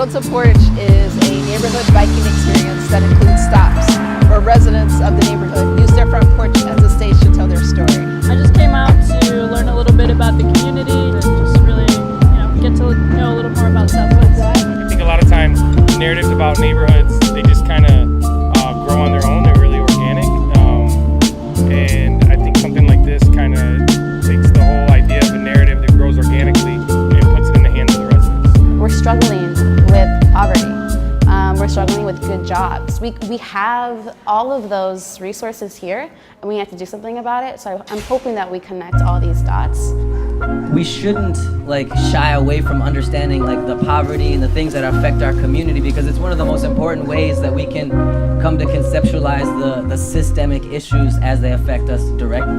Pedal to Porch is a neighborhood biking experience that includes stops where residents of the neighborhood use their front porch as a stage to tell their story. I just came out to learn a little bit about the community and just really, get to know a little more about Southwoods. I think a lot of times narratives about neighborhoods, they just kind of grow on their own. They're really organic, and I think something like this kind of takes the whole idea of a narrative that grows organically and puts it in the hands of the residents. We're struggling with poverty. We're struggling with good jobs. We have all of those resources here, and we have to do something about it. So I'm hoping that we connect all these dots. We shouldn't shy away from understanding the poverty and the things that affect our community, because it's one of the most important ways that we can come to conceptualize the systemic issues as they affect us directly.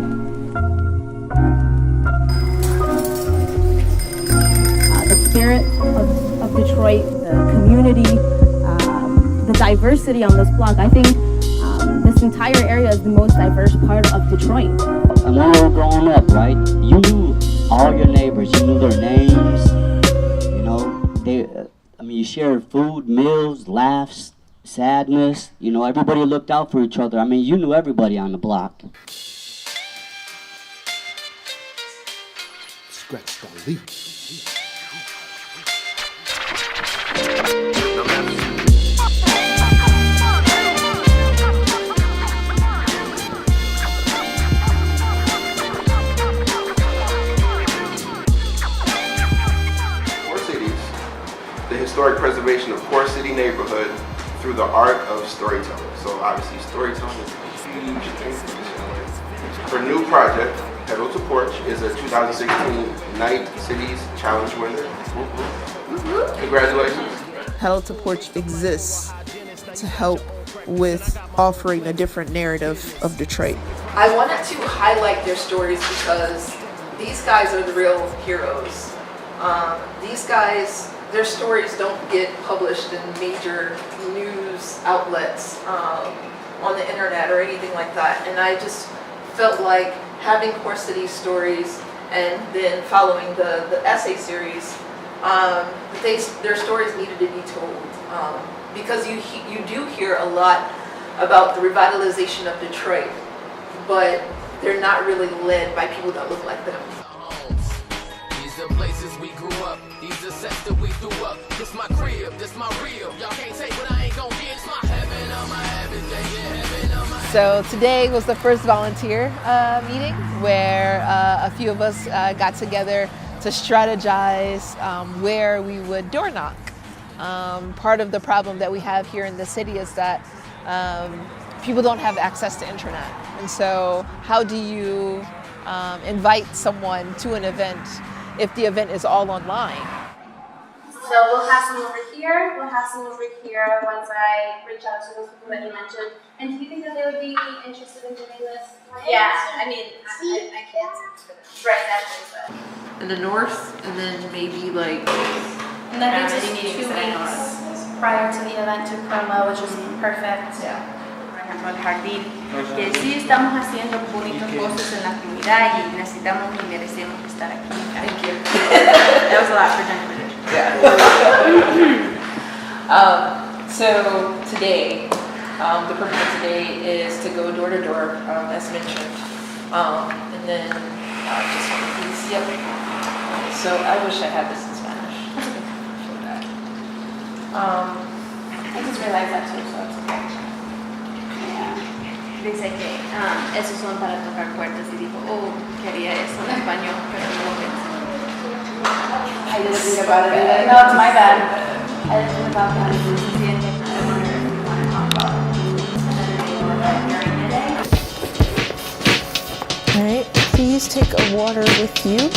The spirit of Detroit, the community, the diversity on this block. I think this entire area is the most diverse part of Detroit. And when we were growing up, right, you knew all your neighbors, you knew their names, you shared food, meals, laughs, sadness, everybody looked out for each other. You knew everybody on the block. Scratch the leak. The historic preservation of Porch City neighborhood through the art of storytelling. So obviously storytelling is a huge thing. Her new project, Pedal to Porch, is a 2016 Night Cities Challenge winner. Congratulations. Pedal to Porch exists to help with offering a different narrative of Detroit. I wanted to highlight their stories because these guys are the real heroes. These guys, their stories don't get published in major news outlets on the internet or anything like that. And I just felt like having Porch City stories and then following the essay series, their stories needed to be told. Because you do hear a lot about the revitalization of Detroit, but they're not really led by people that look like them. These are places we grew up. These are sets that we threw up. This my crib, this my real. Y'all can't take what I ain't gonna get. It's my heaven on my heaven, heaven on my. So today was the first volunteer meeting where a few of us got together to strategize where we would door knock. Part of the problem that we have here in the city is that people don't have access to internet. And so how do you invite someone to an event if the event is all online? So we'll have some over here, we'll have some over here once I reach out to those people that you mentioned. And do you think that they would be interested in doing this? Yeah, I can't. Right, that's it. In the north, and then maybe And that gives us 2 weeks prior to the event to promo, which is perfect. Yeah. Por ejemplo, el jardín, que sí estamos haciendo bonitas cosas en la actividad y necesitamos y merecemos estar aquí. Thank you. That was a lot for Jennifer. Yeah. So today, the purpose of today is to go door to door, as mentioned, and then just one of these. Yep. So I wish I had this in Spanish. I just realized that too, so it's okay. Dice que esos son para tocar puertas y dijo, quería eso en español, pero no lo pensé. I didn't read about it either. No, it's my bad. I didn't read about that. I wonder if we want to talk about another day or during the day. All right, please take a water with you.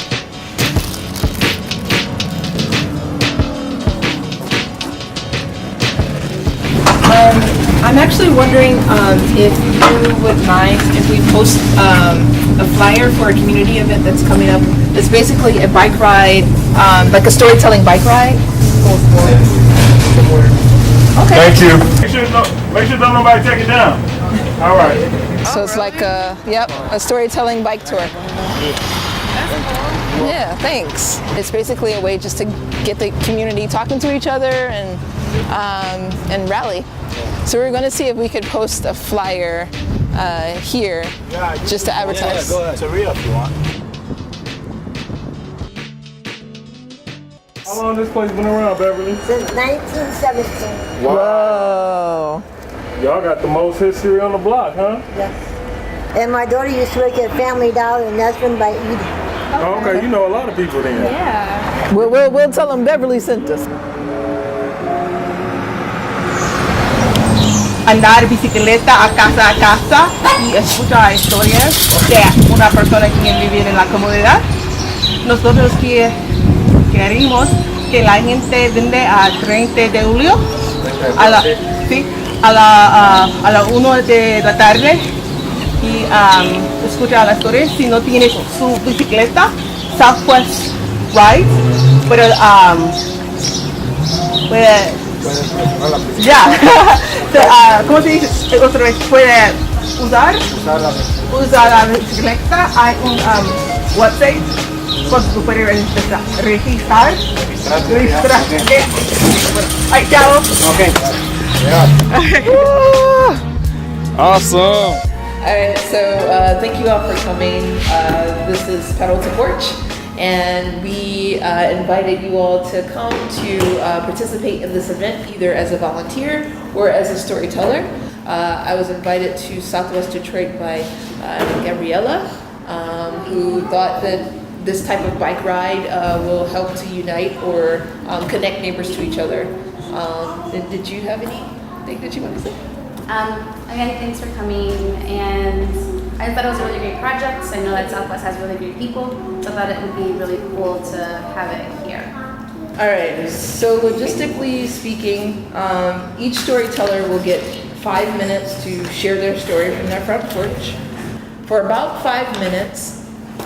I'm actually wondering if you would mind if we post a flyer for a community event that's coming up. It's basically a bike ride, like a storytelling bike ride. Okay. Thank you. Make sure don't nobody take it down. All right. So it's like a storytelling bike tour. Yeah, thanks. It's basically a way just to get the community talking to each other and rally. So we're going to see if we could post a flyer here just to advertise. Yeah, go ahead. It's a real if you want. How long this place been around, Beverly? Since 1917. Whoa. Y'all got the most history on the block, huh? Yes. And my daughter used to work at Family Dollar, and that's run by Edie. Okay, you know a lot of people then. Yeah. We'll tell them Beverly sent us. Andar bicicleta a casa y escuchar historias de una persona que vive en la comunidad. Nosotros queremos que la gente venga a 30 de julio a la 1 de la tarde y escuchar las historias. Si no tienes su bicicleta, Southwest Ride, pero ¿cómo se dice? Otra vez puede usar la bicicleta. Hay un website donde tú puedes registrar. Ay, chao. Okay. Awesome. All right, so thank you all for coming. This is Pedal to Porch, and we invited you all to come to participate in this event either as a volunteer or as a storyteller. I was invited to Southwest Detroit by Gabriella, who thought that this type of bike ride will help to unite or connect neighbors to each other. Did you have anything that you want to say? Again, thanks for coming, and I thought it was a really great project. I know that Southwest has really great people, so I thought it would be really cool to have it here. All right, so logistically speaking, each storyteller will get 5 minutes to share their story from their front porch. For about 5 minutes,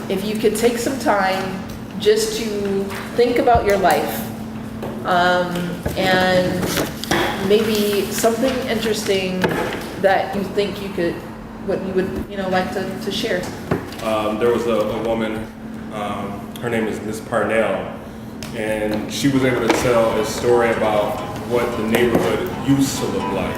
if you could take some time just to think about your life, and maybe something interesting that you think you could, what you would, like to share. There was a woman, her name is Miss Parnell, and she was able to tell a story about what the neighborhood used to look like.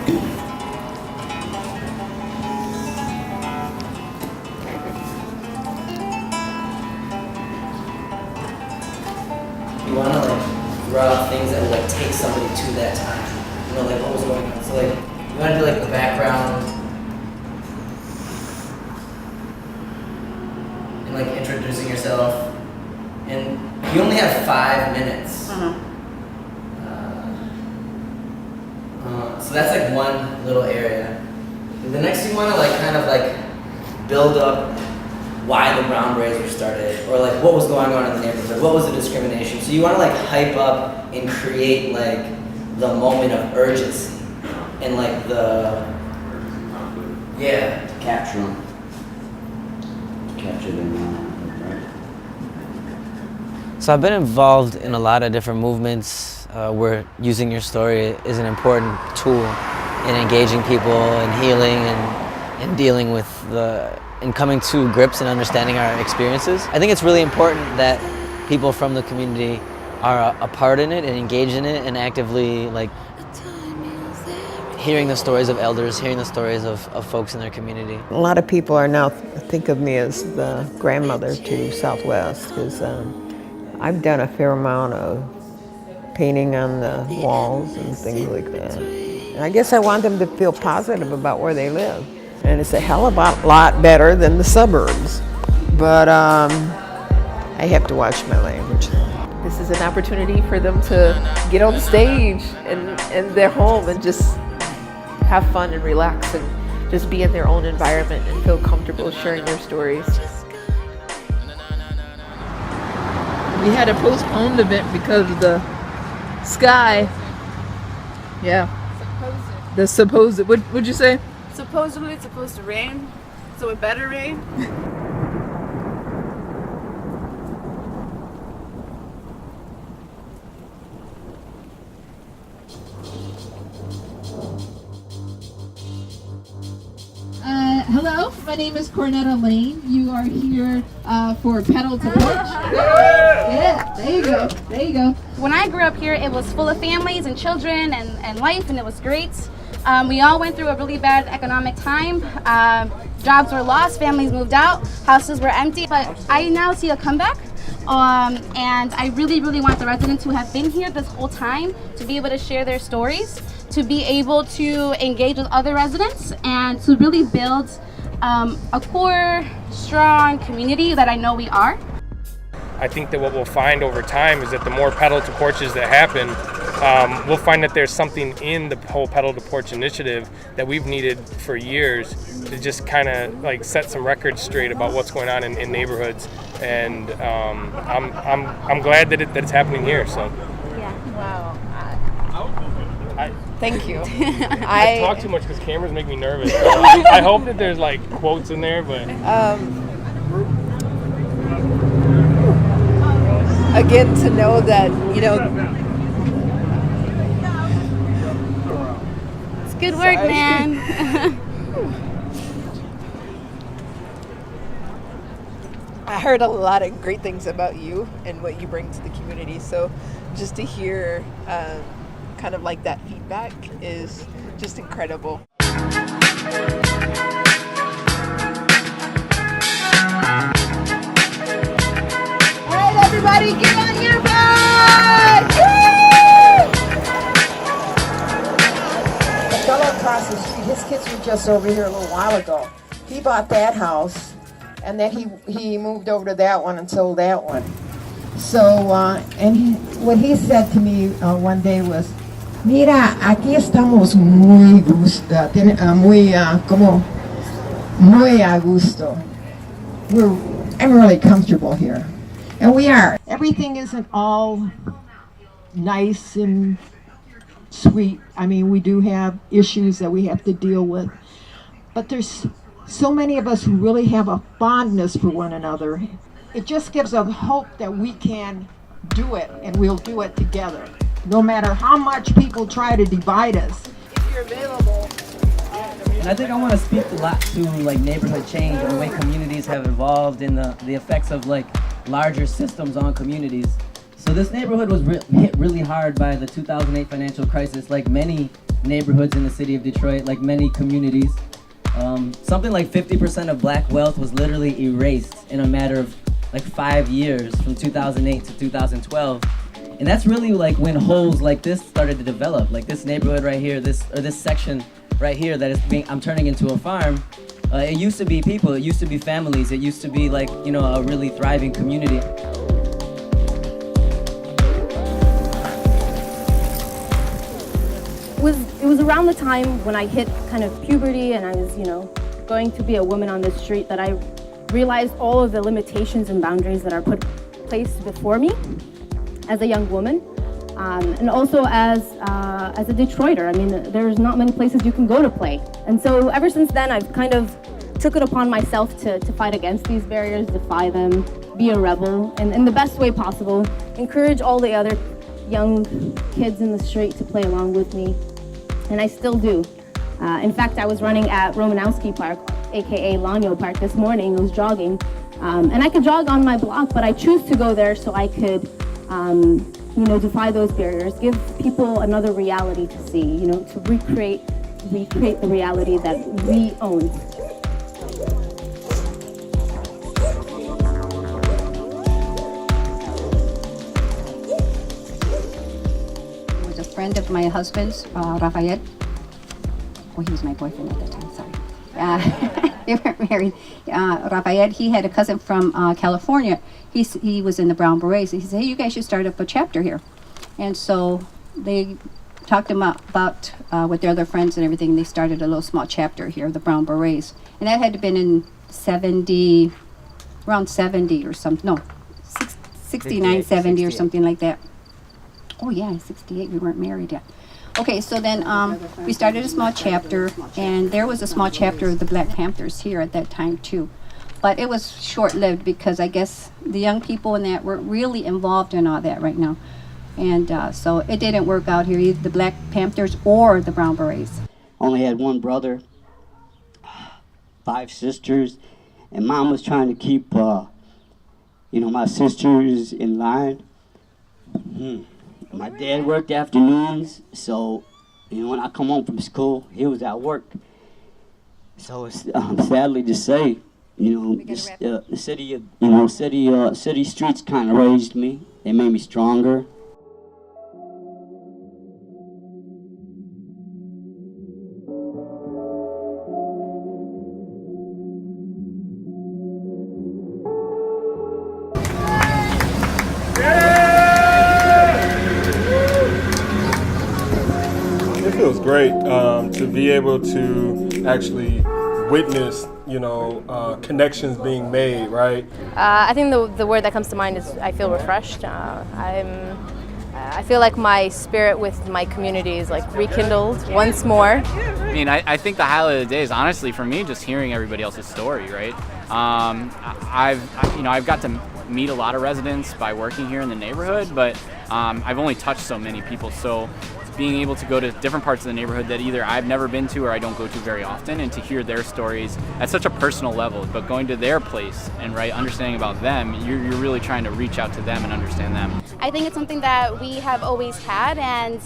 You want to throw out things that would take somebody to that time. What was going on. So you want to do the background and introducing yourself. And you only have 5 minutes. So that's one little area. The next you want to build up why the Brown Berets were started, or what was going on in the neighborhood, what was the discrimination. So you want to hype up and create the moment of urgency and Capture them. Capture them, right? So I've been involved in a lot of different movements where using your story is an important tool in engaging people and healing and dealing with and coming to grips and understanding our experiences. I think it's really important that people from the community are a part in it and engage in it and actively hearing the stories of elders, hearing the stories of folks in their community. A lot of people are now think of me as the grandmother to Southwest because I've done a fair amount of painting on the walls and things like that. And I guess I want them to feel positive about where they live. And it's a hell of a lot better than the suburbs. But I have to watch my language. This is an opportunity for them to get on stage in their home and just have fun and relax and just be in their own environment and feel comfortable sharing their stories. We had a postponed event because of the sky. Yeah. The supposed, what'd you say? Supposedly it's supposed to rain, so it better rain. Hello, My name is Cornetta Lane. You are here for Pedal to Porch. Yeah, there you go. There you go. When I grew up here, it was full of families and children and life, and it was great. We all went through a really bad economic time. Jobs were lost, families moved out, houses were empty, but I now see a comeback. And I really, really want the residents who have been here this whole time to be able to share their stories, to be able to engage with other residents, and to really build a core, strong community that I know we are. I think that what we'll find over time is that the more pedal to porches that happen, we'll find that there's something in the whole pedal to porch initiative that we've needed for years to just kind of like set some records straight about what's going on in neighborhoods, and I'm glad that it's happening here. So. Yeah. Wow. I Thank you. I talk too much because cameras make me nervous. I hope that there's like quotes in there, but. Again, to know that, you know. It's good work, man. I heard a lot of great things about you and what you bring to the community. So just to hear kind of like that feedback is just incredible. Everybody get on your bike! The fellow across the street, his kids were just over here a little while ago. He bought that house, and then he moved over to that one and sold that one. So, what he said to me one day was, mira, aquí estamos muy a gusto. I'm really comfortable here. And we are. Everything isn't all nice and sweet. I mean, we do have issues that we have to deal with. But there's so many of us who really have a fondness for one another. It just gives us hope that we can do it, and we'll do it together. No matter how much people try to divide us. If you're available. And I think I want to speak a lot to like neighborhood change and the way communities have evolved and the effects of like larger systems on communities. So this neighborhood was hit really hard by the 2008 financial crisis, like many neighborhoods in the city of Detroit, like many communities. Something like 50% of black wealth was literally erased in a matter of like 5 years from 2008 to 2012. And that's really like when holes like this started to develop, like this neighborhood right here, this section right here that I'm turning into a farm. It used to be people, it used to be families, it used to be like, you know, a really thriving community. It was around the time when I hit kind of puberty and I was, you know, going to be a woman on the street that I realized all of the limitations and boundaries that are placed before me as a young woman. And also as a Detroiter. I mean, there's not many places you can go to play. And so ever since then, I've kind of took it upon myself to fight against these barriers, defy them, be a rebel, and in the best way possible, encourage all the other young kids in the street to play along with me. And I still do. In fact, I was running at Romanowski Park, AKA Lanyo Park this morning. I was jogging. And I could jog on my block, but I choose to go there so I could you know, defy those barriers, give people another reality to see, you know, to recreate the reality that we own. He was a friend of my husband's, Rafael. Oh, he was my boyfriend at that time, sorry. They weren't married. Rafael, he had a cousin from California. He was in the Brown Berets. He said, hey, you guys should start up a chapter here. And so they talked about with their other friends and everything. They started a little small chapter here, the Brown Berets. And that had been in around 70 or something. No, 69, 70 or something like that. Oh yeah, 68, we weren't married yet. Okay, so then we started a small chapter, and there was a small chapter of the Black Panthers here at that time too. But it was short-lived because I guess the young people in that weren't really involved in all that right now. And so it didn't work out here, either the Black Panthers or the Brown Berets. Only had one brother. 5 sisters, and Mom was trying to keep, my sisters in line. My dad worked afternoons, so, when I come home from school, he was at work. So it's sadly to say, the city streets kind of raised me. They made me stronger. It feels great to be able to actually witness, connections being made, right? I think the word that comes to mind is I feel refreshed. I feel like my spirit with my community is like rekindled once more. I mean, I think the highlight of the day is honestly for me just hearing everybody else's story, right? I've got to meet a lot of residents by working here in the neighborhood, but I've only touched so many people. So being able to go to different parts of the neighborhood that either I've never been to or I don't go to very often, and to hear their stories at such a personal level, but going to their place and understanding about them, you're really trying to reach out to them and understand them. I think it's something that we have always had, and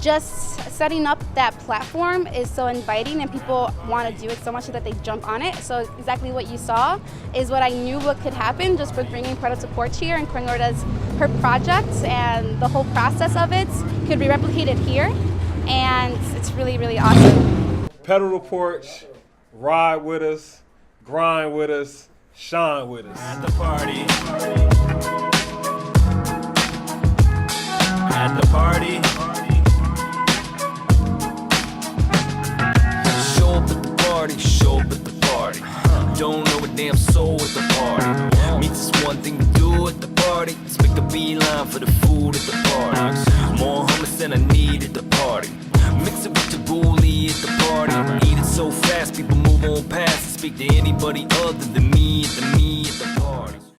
just setting up that platform is so inviting, and people want to do it so much that they jump on it. So exactly what you saw is what I knew what could happen just with bringing Pedal to Porch here, and Coringa's her projects and the whole process of it could be replicated here, and it's really, really awesome. Pedal to Porch, ride with us, grind with us, shine with us. At the party. At the party. Show up at the party, show up at the party. Don't know a damn soul at the party. Means it's one thing to do at the party. Let's make a beeline for the food at the party. More hummus than I need at the party. Mix it with the bully at the party. Eat it so fast, people move on past and speak to anybody other than me at the party.